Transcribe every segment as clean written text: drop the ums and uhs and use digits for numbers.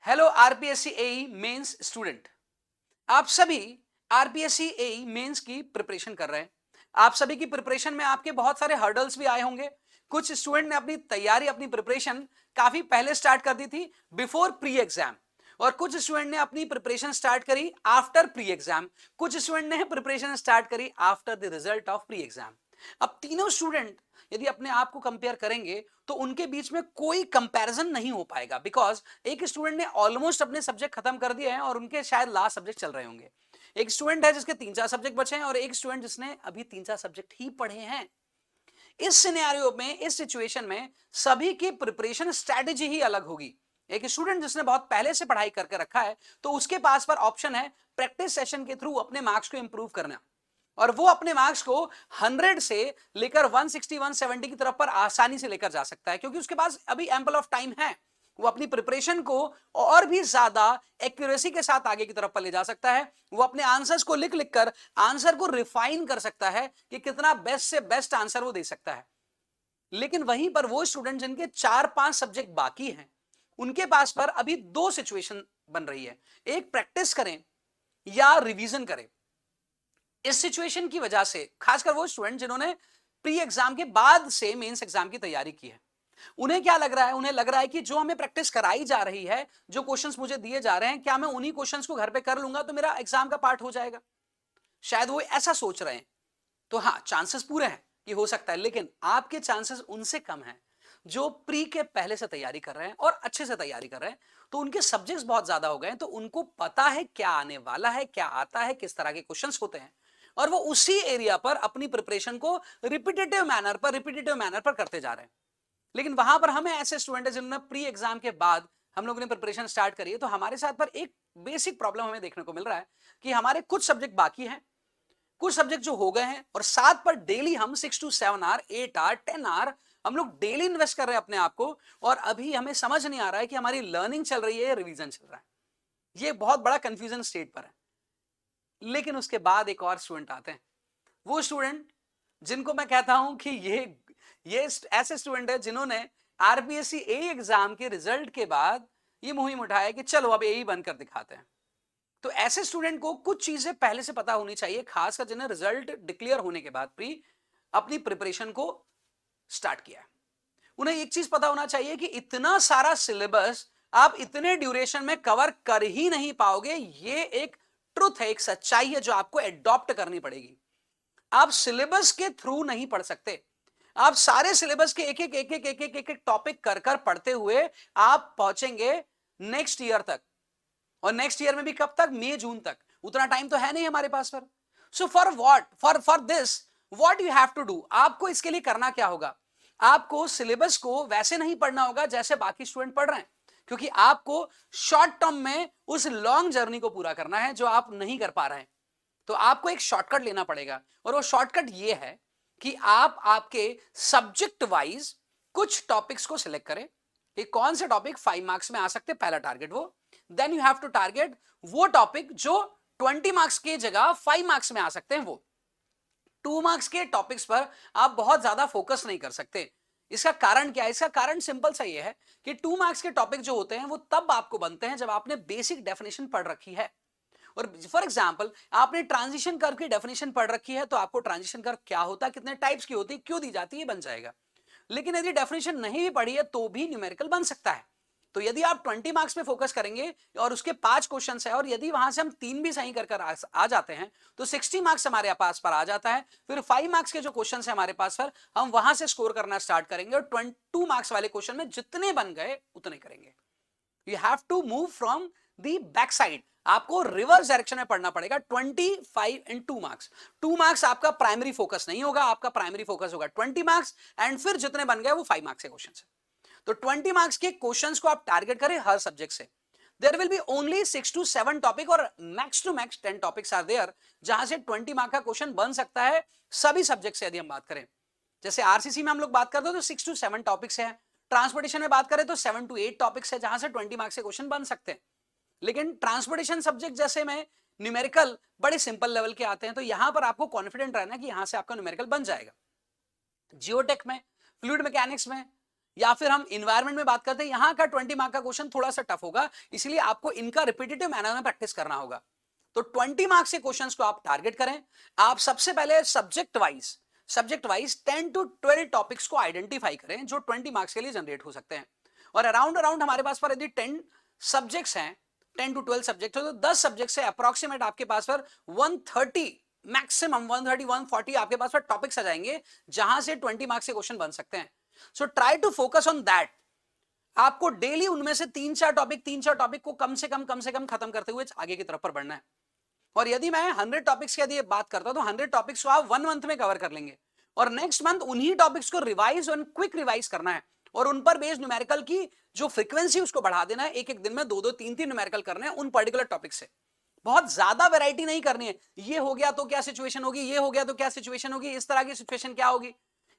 Hello RPSC एई mains student. आप सभी RPSC एई mains की प्रिपरेशन कर रहे हैं। आप सभी की प्रिपरेशन में आपके बहुत सारे हर्डल्स भी आए होंगे। कुछ स्टूडेंट ने अपनी तैयारी अपनी प्रिपरेशन काफी पहले स्टार्ट कर दी थी, बिफोर प्री एग्जाम, और कुछ स्टूडेंट ने अपनी प्रिपरेशन स्टार्ट करी आफ्टर प्री एग्जाम। कुछ स्टूडेंट ने प्रिपरेशन स्टार्ट करी after the result of pre exam. अब तीनों स्टूडेंट यदि अपने आप को कंपेयर करेंगे तो उनके बीच में कोई कंपैरिजन नहीं हो पाएगा, बिकॉज एक स्टूडेंट ने ऑलमोस्ट अपने सब्जेक्ट खत्म कर दिए हैं और उनके शायद लास्ट सब्जेक्ट चल रहे होंगे। एक स्टूडेंट है जिसके 3-4 सब्जेक्ट बचे हैं और एक स्टूडेंट जिसने अभी 3-4 सब्जेक्ट ही पढ़े हैं। इस सिनेरियो में, इस सिचुएशन में सभी की प्रिपरेशन स्ट्रेटेजी ही अलग होगी। एक स्टूडेंट जिसने बहुत पहले से पढ़ाई करके रखा है तो उसके पास पर ऑप्शन है प्रैक्टिस सेशन के थ्रू अपने मार्क्स को इंप्रूव करना, और वो अपने मार्क्स को 100 से लेकर 160 170 की तरफ पर आसानी से लेकर जा सकता है, क्योंकि उसके पास अभी एम्पल ऑफ टाइम है। वो अपनी प्रिपरेशन को और भी ज्यादा एक्यूरेसी के साथ आगे की तरफ पर ले जा सकता है। वो अपने आंसर्स को लिख लिख कर आंसर को रिफाइन कर सकता है कि कितना बेस्ट से बेस्ट आंसर वो दे सकता है। लेकिन वहीं पर वो स्टूडेंट जिनके 4-5 सब्जेक्ट बाकी हैं, उनके पास पर अभी दो सिचुएशन बन रही है, एक प्रैक्टिस करें या रिवीजन करें। इस सिचुएशन की वजह से खासकर वो स्टूडेंट जिन्होंने प्री एग्जाम के बाद से मेंस एग्जाम की तैयारी की है, उन्हें क्या लग रहा है, उन्हें लग रहा है कि जो हमें प्रैक्टिस कराई जा रही है, जो क्वेश्चंस मुझे दिए जा रहे हैं, क्या मैं उन्हीं क्वेश्चंस को घर पे कर लूंगा तो मेरा एग्जाम का पार्ट हो जाएगा। शायद वो ऐसा सोच रहे हैं। तो हाँ, चांसेस पूरे हैं कि हो सकता है, लेकिन आपके चांसेस उनसे कम हैं जो प्री के पहले से तैयारी कर रहे हैं और अच्छे से तैयारी कर रहे हैं। तो उनके सब्जेक्ट्स बहुत ज्यादा हो गए हैं, तो उनको पता है क्या आने वाला है, क्या आता है, किस तरह के क्वेश्चंस होते हैं, और वो उसी एरिया पर अपनी प्रिपरेशन को रिपीटेटिव मैनर पर करते जा रहे हैं। लेकिन वहां पर हमें ऐसे स्टूडेंट है जिन्होंने प्री एग्जाम के बाद हम लोगों ने प्रिपरेशन स्टार्ट करी है, तो हमारे साथ पर एक बेसिक प्रॉब्लम हमें देखने को मिल रहा है कि हमारे कुछ सब्जेक्ट बाकी हैं, कुछ सब्जेक्ट जो हो गए हैं, और साथ पर डेली हम 6 to 7 आवर 8 आवर 10 आवर हम लोग डेली इन्वेस्ट कर रहे हैं अपने आप को, और अभी हमें समझ नहीं आ रहा है कि हमारी लर्निंग चल रही है या रिवीजन चल रहा है। ये बहुत बड़ा कंफ्यूजन स्टेट पर है। लेकिन उसके बाद एक और स्टूडेंट आते हैं, वो स्टूडेंट जिनको मैं कहता हूं कि ये ऐसे स्टूडेंट है जिन्होंने आरपीएससी ए एग्जाम के रिजल्ट के बाद ये मुहिम उठाया कि चलो अब ए बनकर दिखाते हैं। तो ऐसे स्टूडेंट को कुछ चीजें पहले से पता होनी चाहिए, खासकर जिन्हें रिजल्ट डिक्लेयर होने के बाद प्री अपनी प्रिपरेशन को स्टार्ट किया है। उन्हें एक चीज पता होना चाहिए कि इतना सारा सिलेबस आप इतने ड्यूरेशन में कवर कर ही नहीं पाओगे। ये एक ट्रुथ है, एक सच्चाई है जो आपको एडॉप्ट करनी पड़ेगी। आप सिलेबस के थ्रू नहीं पढ़ सकते। आप सारे सिलेबस के एक एक टॉपिक कर कर पढ़ते हुए आप पहुंचेंगे नेक्स्ट ईयर तक, और नेक्स्ट ईयर में भी कब तक, मई जून तक। उतना टाइम तो है नहीं हमारे पास पर। So for what, for this what you have to do, आपको इसके लिए करना क्या होगा, आपको सिलेबस को वैसे नहीं पढ़ना होगा जैसे बाकी स्टूडेंट पढ़ रहे हैं, क्योंकि आपको शॉर्ट टर्म में उस लॉन्ग जर्नी को पूरा करना है जो आप नहीं कर पा रहे हैं। तो आपको एक शॉर्टकट लेना पड़ेगा, और वो शॉर्टकट ये है कि आप आपके सब्जेक्ट वाइज कुछ टॉपिक्स को सिलेक्ट करें कि कौन से टॉपिक 5 मार्क्स में आ सकते हैं, पहला टारगेट वो। Then you have to target वो टॉपिक जो 20 मार्क्स की जगह 5 मार्क्स में आ सकते हैं। वो 2 मार्क्स के टॉपिक्स पर आप बहुत ज्यादा फोकस नहीं कर सकते। इसका कारण क्या है? इसका कारण सिंपल सा ये है कि 2 मार्क्स के टॉपिक जो होते हैं वो तब आपको बनते हैं जब आपने बेसिक डेफिनेशन पढ़ रखी है। और फॉर एग्जाम्पल, आपने ट्रांजिशन कर्व की डेफिनेशन पढ़ रखी है तो आपको ट्रांजिशन कर्व क्या होता है, कितने टाइप्स की होती है, क्यों दी जाती है, बन जाएगा। लेकिन यदि डेफिनेशन नहीं भी पढ़ी है तो भी न्यूमेरिकल बन सकता है। तो यदि आप 20 मार्क्स में फोकस करेंगे और उसके 5 क्वेश्चन है, और यदि वहां से हम 3 भी सही कर आ जाते हैं तो 60 मार्क्स हमारे पास पर आ जाता है। फिर 5 मार्क्स के जो क्वेश्चन है हमारे पास पर, हम वहां से स्कोर करना स्टार्ट करेंगे, और 2 मार्क्स वाले क्वेश्चन में जितने बन गए उतने करेंगे। You have to move from the back side, आपको रिवर्स डायरेक्शन में पढ़ना पड़ेगा। 25 इन 2 मार्क्स, 2 मार्क्स आपका प्राइमरी फोकस नहीं होगा, आपका प्राइमरी फोकस होगा 20 मार्क्स, एंड फिर जितने बन गए वो 5 मार्क्स के क्वेश्चन है। तो 20 मार्क्स के क्वेश्चंस को आप टारगेट करें हर सब्जेक्ट से। There will be only 6 to 7 topic, और max to max 10 topics are there जहां से 20 मार्क का क्वेश्चन बन सकता है सभी सब्जेक्ट से। यदि हम बात करें, जैसे आरसीसी में हम लोग बात करते हैं तो 6 to 7 टॉपिक्स है, ट्रांसपोर्टेशन में बात करें तो 7 to 8 टॉपिक्स है जहां से 20 मार्क्स के क्वेश्चन बन सकते हैं। लेकिन ट्रांसपोर्टेशन सब्जेक्ट जैसे में न्यूमेरिकल बड़े सिंपल लेवल के आते हैं, तो यहां पर आपको कॉन्फिडेंट रहना कि यहां से आपका न्यूमेरिकल बन जाएगा। जियोटेक में, फ्लूइड मैकेनिक्स में, या फिर हम इन्वायरमेंट में बात करते हैं, यहां का 20 मार्क का क्वेश्चन थोड़ा सा टफ होगा, इसलिए आपको इनका रिपीटेटिव मैनर में प्रैक्टिस करना होगा। तो 20 मार्क्स के क्वेश्चंस को आप टारगेट करें। आप सबसे पहले सब्जेक्ट वाइज 10 टू 12 टॉपिक्स को आइडेंटिफाई करें जो 20 मार्क्स के लिए जनरेट हो सकते हैं। और अराउंड हमारे पास पर यदि 10 सब्जेक्ट्स हैं, 10 टू 12 सब्जेक्ट, तो 10 सब्जेक्ट से अप्रोक्सीमेट आपके पास पर 130, मैक्सिमम 130 140 आपके पास पर टॉपिक्स आ जाएंगे जहां से 20 मार्क्स के क्वेश्चन बन सकते हैं। So try to focus on that. आपको डेली उनमें से 3-4 टॉपिक को कम से कम खत्म करते हुए आगे की तरफ पर बढ़ना है। और यदि मैं 100 टॉपिक्स की यदि बात करता हूं तो 100 टॉपिक्स को आप 1 मंथ में कवर कर लेंगे, और नेक्स्ट मंथ उन्हीं टॉपिक्स को रिवाइज और क्विक रिवाइज करना है, और उन पर बेस्ड न्यूमेरिकल की जो फ्रीक्वेंसी उसको बढ़ा देना है। एक एक दिन में 2-2 3-3 न्यूमेरिकल करने हैं उन पर्टिकुलर टॉपिक से। बहुत ज्यादा वैरायटी नहीं करनी है, ये हो गया तो क्या सिचुएशन होगी, ये हो गया तो क्या सिचुएशन होगी, इस तरह की सिचुएशन क्या होगी,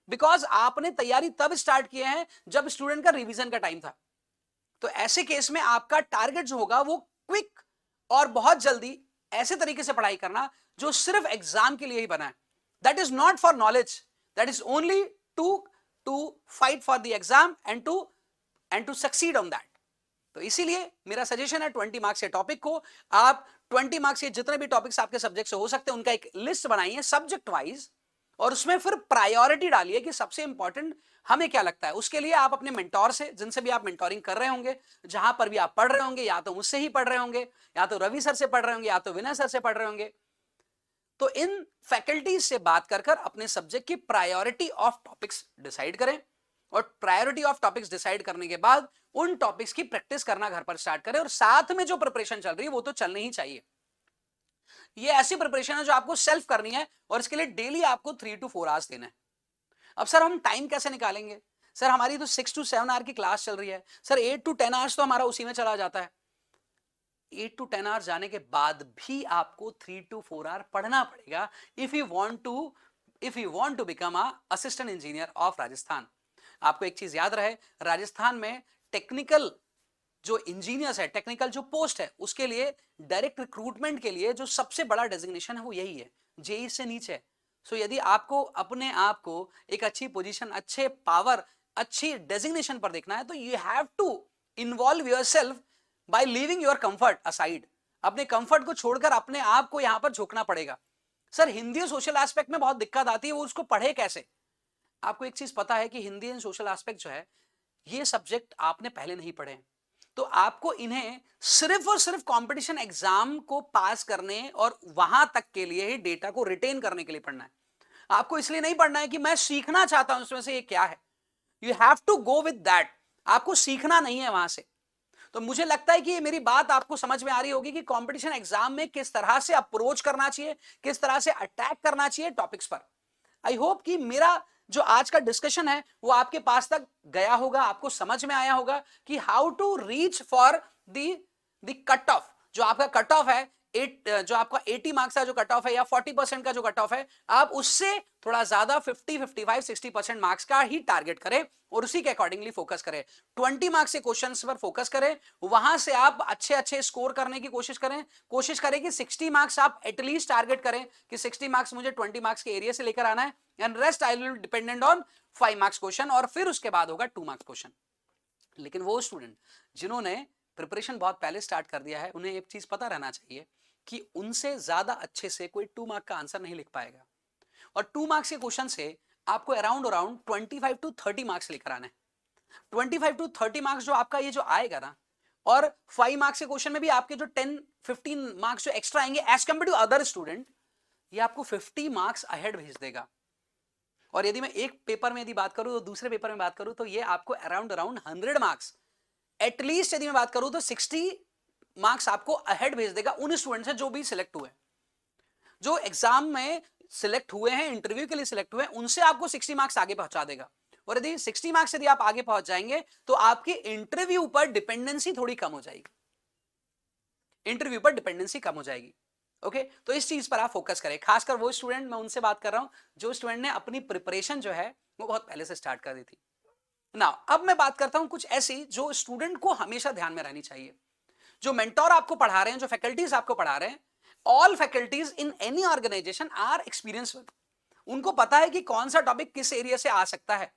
बिकॉज आपने तैयारी तब स्टार्ट किए हैं जब स्टूडेंट का रिवीजन का टाइम था। तो ऐसे केस में आपका टारगेट जो होगा वो क्विक और बहुत जल्दी ऐसे तरीके से पढ़ाई करना जो सिर्फ एग्जाम के लिए ही बना है। That is not for knowledge, that is only to fight for the exam and to succeed on that. तो इसीलिए मेरा सजेशन है 20 मार्क्स के टॉपिक को आप 20 मार्क्स के जितने भी टॉपिक्स आपके सब्जेक्ट से हो सकते हैं उनका एक लिस्ट बनाइए सब्जेक्ट वाइज, और उसमें फिर प्रायोरिटी डालिए कि सबसे इंपॉर्टेंट हमें क्या लगता है। उसके लिए आप अपने मेंटोर से, जिनसे भी आप मेंटोरिंग कर रहे होंगे, जहां पर भी आप पढ़ रहे होंगे, या तो मुझसे ही पढ़ रहे होंगे, या तो रवि सर से पढ़ रहे होंगे, या तो विनय सर से पढ़ रहे होंगे, तो इन फैकल्टीज से बात कर अपने सब्जेक्ट की प्रायोरिटी ऑफ टॉपिक्स डिसाइड करें, और प्रायोरिटी ऑफ टॉपिक्स डिसाइड करने के बाद उन टॉपिक्स की प्रैक्टिस करना घर पर स्टार्ट करें। और साथ में जो प्रिपरेशन चल रही है वो तो चलनी ही चाहिए। ये ऐसी प्रिपरेशन है जो आपको सेल्फ करनी है, और इसके लिए डेली आपको 3 to 4 आवर्स देना है। अब सर हम टाइम कैसे निकालेंगे? सर हमारी तो 6 to 7 आवर की क्लास चल रही है, सर 8 to 10 आवर्स तो हमारा उसी में चला जाता है। 8 to 10 आवर्स जाने के बाद भी आपको 3 to 4 आवर पढ़ना पड़ेगा if you want to become a assistant engineer of Rajasthan. आपको एक चीज याद रहे, राजस्थान में टेक्निकल जो इंजीनियर्स है, टेक्निकल जो पोस्ट है, उसके लिए डायरेक्ट रिक्रूटमेंट के लिए जो सबसे बड़ा डेजिग्नेशन है वो यही है, जेई से नीचे। सो यदि आपको अपने आप को एक अच्छी पोजीशन, अच्छे पावर, अच्छी डेजिग्नेशन पर देखना है, तो you have to involve yourself by leaving your comfort aside. अपने कंफर्ट को छोड़कर अपने आप को यहां पर झोंकना पड़ेगा। सर हिंदी और सोशल एस्पेक्ट में बहुत दिक्कत आती है, वो उसको पढ़े कैसे? आपको एक चीज पता है कि हिंदी एंड सोशल एस्पेक्ट जो है, ये सब्जेक्ट आपने पहले नहीं पढ़े, तो आपको इन्हें सिर्फ और सिर्फ कंपटीशन एग्जाम को पास करने और वहां तक के लिए ही डेटा को रिटेन करने के लिए पढ़ना है। आपको इसलिए नहीं पढ़ना है कि मैं सीखना चाहता हूं उसमें से ये क्या है। You have to go with that. आपको सीखना नहीं है वहां से। तो मुझे लगता है कि ये मेरी बात आपको समझ में आ रही होगी कि कंपटीशन एग्जाम में किस तरह से अप्रोच करना चाहिए, किस तरह से अटैक करना चाहिए टॉपिक्स पर। आई होप कि मेरा जो आज का डिस्कशन है वो आपके पास तक गया होगा, आपको समझ में आया होगा कि how to reach for the cut off. जो आपका कट ऑफ है, जो आपका 80 मार्क्स का जो कट ऑफ है या 40% का जो कट ऑफ है, आप उससे थोड़ा ज्यादा 50, 55, 60% मार्क्स का ही टारगेट करें और उसी के अकॉर्डिंगली फोकस करें। 20 मार्क्स के क्वेश्चंस पर फोकस करें, वहां से आप अच्छे अच्छे स्कोर करने की कोशिश करें कि 60 मार्क्स आप एटलीस्ट टारगेट करें कि 60 मार्क्स मुझे 20 मार्क्स के एरिया से लेकर आना है, and rest I will dependent on 5 marks question, और फिर उसके बाद होगा 2 मार्क्स क्वेश्चन। लेकिन वो स्टूडेंट जिन्होंने प्रिपरेशन बहुत पहले स्टार्ट कर दिया है, उन्हें एक चीज पता रहना चाहिए कि उनसे ज्यादा अच्छे से कोई 2 मार्क का आंसर नहीं लिख पाएगा, और 2 मार्क्स के क्वेश्चन से आपको अराउंड 25 to 30 मार्क्स लेकर आना है। 25 to 30 मार्क्स जो आपका ये जो आएगा ना, और 5 मार्क्स के क्वेश्चन में भी आपके जो 10-15 मार्क्स जो एक्स्ट्रा आएंगे as compared to other student, ये आपको 50 मार्क्स अहेड भेज देगा। और यदि मैं एक पेपर में यदि बात करूं तो दूसरे पेपर में बात करूं तो ये आपको अराउंड 100 मार्क्स, एटलीस्ट यदि मैं बात करूं तो 60 मार्क्स आपको अहेड भेज देगा उन स्टूडेंट से जो भी सिलेक्ट हुए, जो एग्जाम में सिलेक्ट हुए हैं, इंटरव्यू के लिए सिलेक्ट हुए हैं, उनसे आपको 60 मार्क्स आगे पहुंचा देगा। और यदि 60 मार्क्स यदि आप आगे पहुंच जाएंगे तो आपके इंटरव्यू पर डिपेंडेंसी थोड़ी कम हो जाएगी, इंटरव्यू पर डिपेंडेंसी कम हो जाएगी। ओके, तो इस चीज पर आप फोकस करें, खासकर वो स्टूडेंट, मैं उनसे बात कर रहा हूं जो स्टूडेंट ने अपनी प्रिपरेशन जो है वो बहुत पहले से स्टार्ट कर दी थी ना। अब मैं बात करता हूं कुछ ऐसी जो स्टूडेंट को हमेशा ध्यान में रहनी चाहिए। जो मेंटोर आपको पढ़ा रहे हैं, जो फैकल्टीज आपको पढ़ा रहे हैं, all faculties in any organization are experience with. उनको पता है कि कौन सा टॉपिक किस एरिया से आ सकता है।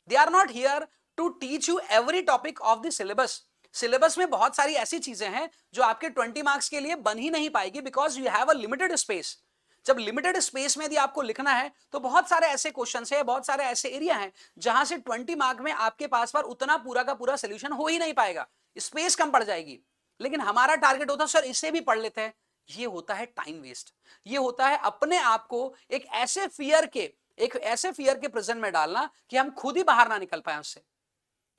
They are not here to teach you every topic of the syllabus. Syllabus में बहुत सारी ऐसी चीजें हैं जो आपके 20 मार्क्स के लिए बन ही नहीं पाएगी, because you have a limited space. जब लिमिटेड स्पेस में यदि आपको लिखना है तो बहुत सारे ऐसे क्वेश्चन है, बहुत सारे ऐसे एरिया हैं जहां से 20 मार्क में आपके पास पर उतना पूरा का पूरा सोल्यूशन हो ही नहीं पाएगा, स्पेस कम पड़ जाएगी। लेकिन हमारा टारगेट होता है सर इसे भी पढ़ लेते हैं, ये होता है टाइम वेस्ट। ये होता है अपने आप को एक ऐसे फियर के प्रेजेंट में डालना कि हम खुद ही बाहर ना निकल पाए उससे।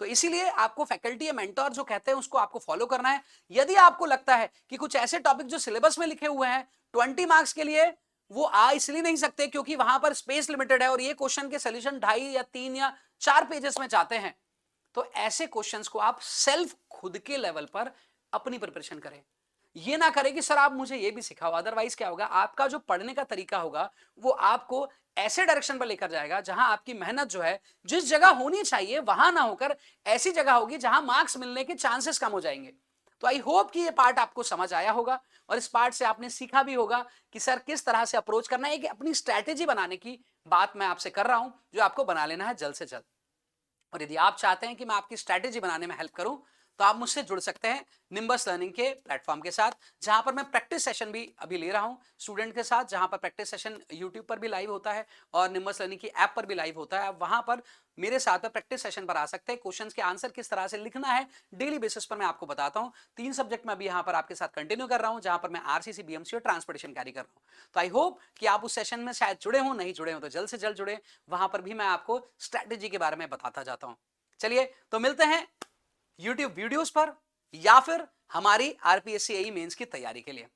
तो इसीलिए आपको फैकल्टी या मेंटर जो कहते हैं उसको आपको फॉलो करना है। यदि आपको लगता है कि कुछ ऐसे टॉपिक जो सिलेबस में लिखे हुए हैं 20 मार्क्स के लिए, वो आ इसलिए नहीं सकते क्योंकि वहां पर स्पेस लिमिटेड है और ये क्वेश्चन के सोल्यूशन 2.5 या 3 या 4 पेजेस में चाहते हैं, तो ऐसे क्वेश्चंस को आप सेल्फ खुद के लेवल पर अपनी प्रिपरेशन करें। ये ना करें कि सर आप मुझे ये भी सिखाओ, अदरवाइज क्या होगा, आपका जो पढ़ने का तरीका होगा वो आपको ऐसे डायरेक्शन पर लेकर जाएगा जहां आपकी मेहनत जो है जिस जगह होनी चाहिए वहां ना होकर ऐसी जगह होगी जहां मार्क्स मिलने के चांसेस कम हो जाएंगे। तो आई होप कि ये पार्ट आपको समझ आया होगा और इस पार्ट से आपने सीखा भी होगा कि सर किस तरह से अप्रोच करना है, कि अपनी स्ट्रैटेजी बनाने की बात मैं आपसे कर रहा हूं जो आपको बना लेना है जल्द से जल्द। और यदि आप चाहते हैं कि मैं आपकी स्ट्रैटेजी बनाने में हेल्प करूं तो आप मुझसे जुड़ सकते हैं निम्बस लर्निंग के प्लेटफॉर्म के साथ, जहां पर मैं प्रैक्टिस सेशन भी अभी ले रहा हूं स्टूडेंट के साथ, जहां पर प्रैक्टिस सेशन यूट्यूब पर भी लाइव होता है और निम्बस लर्निंग की ऐप पर भी लाइव होता है। वहां पर मेरे साथ प्रैक्टिस सेशन पर आ सकते हैं, क्वेश्चंस के आंसर किस तरह से लिखना है डेली बेसिस पर मैं आपको बताता हूं। 3 सब्जेक्ट में अभी यहां पर आपके साथ कंटिन्यू कर रहा हूं, जहां पर मैं आरसीसी, बीएमसी और ट्रांसपोर्टेशन कैरी कर रहा हूं। तो आई होप कि आप उस सेशन में शायद जुड़े हो, नहीं जुड़े हो तो जल्द से जल्द जुड़े, वहां पर भी मैं आपको स्ट्रैटेजी के बारे में बताता जाता हूं। चलिए तो मिलते हैं YouTube वीडियोस पर या फिर हमारी आरपीएससी एई मेंस की तैयारी के लिए।